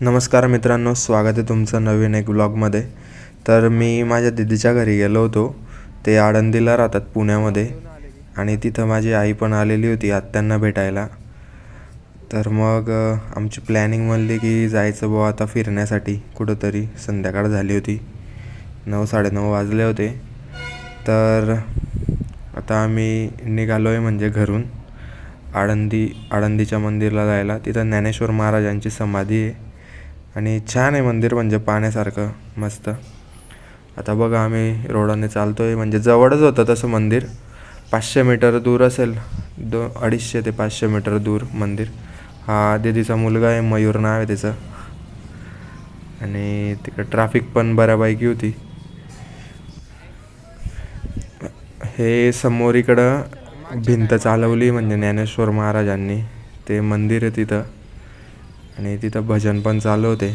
नमस्कार मित्रांनो, स्वागत आहे तुमचं नवीन एक व्लॉगमध्ये. तर मी माझ्या दीदीच्या घरी गेलो होतो. ते आळंदीला राहतात पुण्यामध्ये, आणि तिथं माझी आई पण आलेली होती आत्यांना भेटायला. तर मग आमची प्लॅनिंग म्हणली की जायचं बुवा आता फिरण्यासाठी कुठंतरी. संध्याकाळ झाली होती, 9-9:30 वाजले होते. तर आता आम्ही निघालो आहे म्हणजे घरून आळंदीच्या मंदिराला जायला. तिथं ज्ञानेश्वर महाराजांची समाधी आहे आणि छान आहे मंदिर, म्हणजे पाहण्यासारखं मस्त. आता बघा आम्ही रोडाने चालतो आहे, म्हणजे जवळच होतं तसं मंदिर. 500 मीटर दूर असेल, 250 ते 500 मीटर दूर मंदिर. हा दीदीचा मुलगा आहे, मयूर नाव आहे त्याचं. आणि तिकडं ट्रॅफिक पण बऱ्यापैकी होती. हे समोर इकडं भिंत चालवली म्हणजे ज्ञानेश्वर महाराजांनी. ते मंदिर आहे तिथं, आणि तिथं भजन पण चालू होते.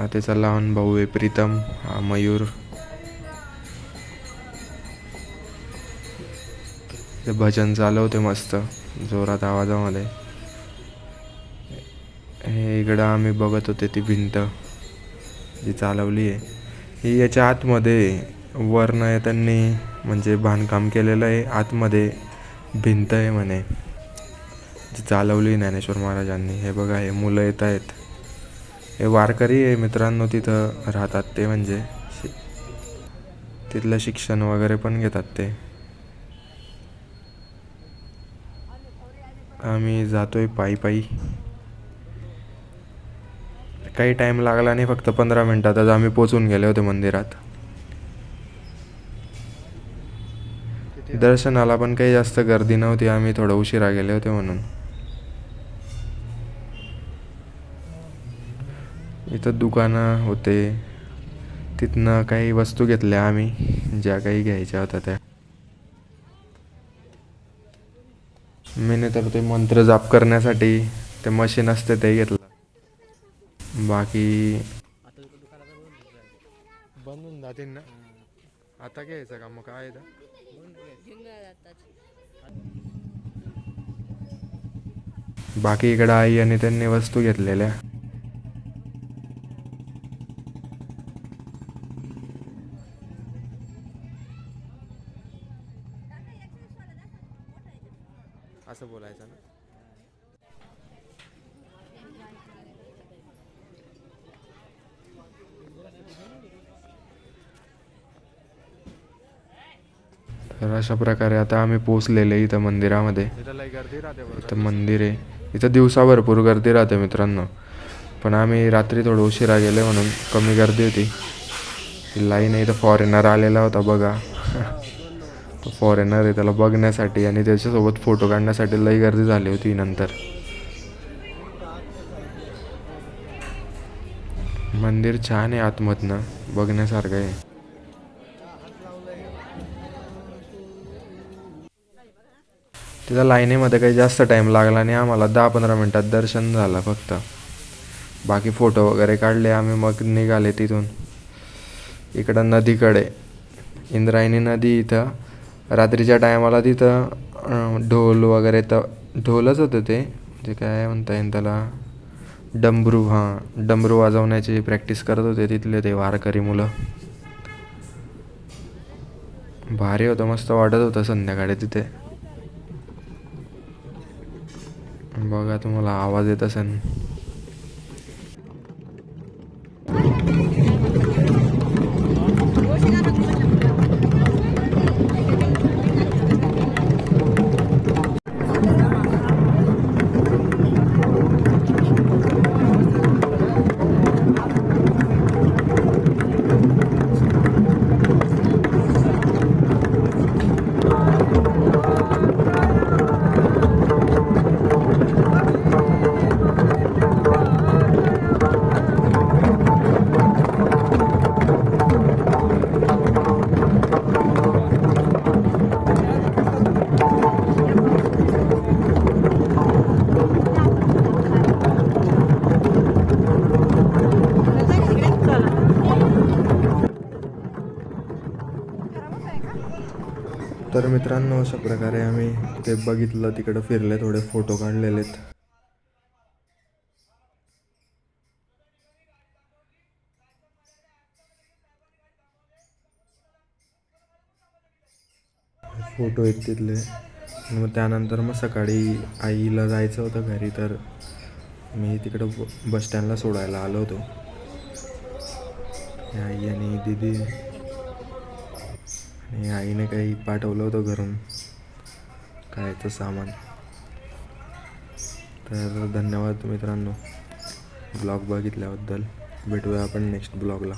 त्याचा लहान भाऊ आहे प्रीतम, हा मयूर. ते भजन चालू होते मस्त जोरात आवाजामध्ये. हे इकडं आम्ही बघत होते ती भिंत जी चालवली आहे. ही याच्या आतमध्ये वरनं त्यांनी म्हणजे बांधकाम केलेलं आहे. आतमध्ये भिंत आहे म्हणे जी चालवली ज्ञानेश्वर महाराजांनी. हे बघा, हे मुलं येत आहेत. हे वारकरी आहे मित्रांनो, तिथं राहतात ते, म्हणजे तिथलं शिक्षण वगैरे पण घेतात ते. आम्ही जातोय पायी पायी. काही टाईम लागला नाही, फक्त 15 मिनटातच आम्ही पोचून गेले होते मंदिरात. दर्शनाला पण काही जास्त गर्दी नव्हती, आम्ही थोडं उशिरा गेले होते म्हणून. इथं दुकानं होते, तिथनं काही वस्तू घेतल्या आम्ही, ज्या काही घ्यायच्या होत्या त्या. मी तर ते मंत्र जाप करण्यासाठी ते मशीन असते ते घेतलं. बाकी बंद जातील ना आता, घ्यायचं का मग काय. बाकी इकडं आई आणि त्यांनी वस्तू घेतलेल्या. असं बोलायचं ना. तर अशा प्रकारे आता आम्ही पोचलेले इथं मंदिरामध्ये. इथं मंदिर आहे. इथं दिवसा भरपूर गर्दी राहते मित्रांनो, पण आम्ही रात्री थोडं उशिरा गेले म्हणून कमी गर्दी होती. लाईन आहे. इथं फॉरेनर आलेला होता बघा. तो फॉरेनर आहे, त्याला बघण्यासाठी आणि त्याच्यासोबत फोटो काढण्यासाठी लई गर्दी झाली होती. नंतर मंदिर छान आहे, आतमधनं बघण्यासारखं आहे. तिथं लाईनीमध्ये काही जास्त टाईम लागला नाही आम्हाला, 10-15 मिनटात दर्शन झालं फक्त. बाकी फोटो वगैरे काढले आम्ही, मग निघाले तिथून. इकडं नदीकडे इंद्रायणी नदी. इथं रात्रीच्या टायमाला तिथं ढोल वगैरे, तर ढोलच होतं ते, जे काय म्हणता येईल त्याला, डमरू. हां, डमरू वाजवण्याची प्रॅक्टिस करत होते तिथले ते वारकरी मुलं. भारी होतं, मस्त वाटत होतं संध्याकाळी तिथे. बघा तुम्हाला आवाज येत असेल. तर मित्रांनो, अशा प्रकारे आम्ही ते बघितलं, तिकडं फिरले, थोडे फोटो काढलेले आहेत. फोटो आहेत तिथले. आणि मग त्यानंतर मग सकाळी आईला जायचं होतं घरी, तर मी तिकडं बसस्टँडला सोडायला आलो होतो. आई आणि दीदी आणि आईने काही पाठवलं होतं घरून खायचं सामान. तर धन्यवाद मित्रांनो ब्लॉग बघितल्याबद्दल. भेटूया आपण नेक्स्ट ब्लॉगला.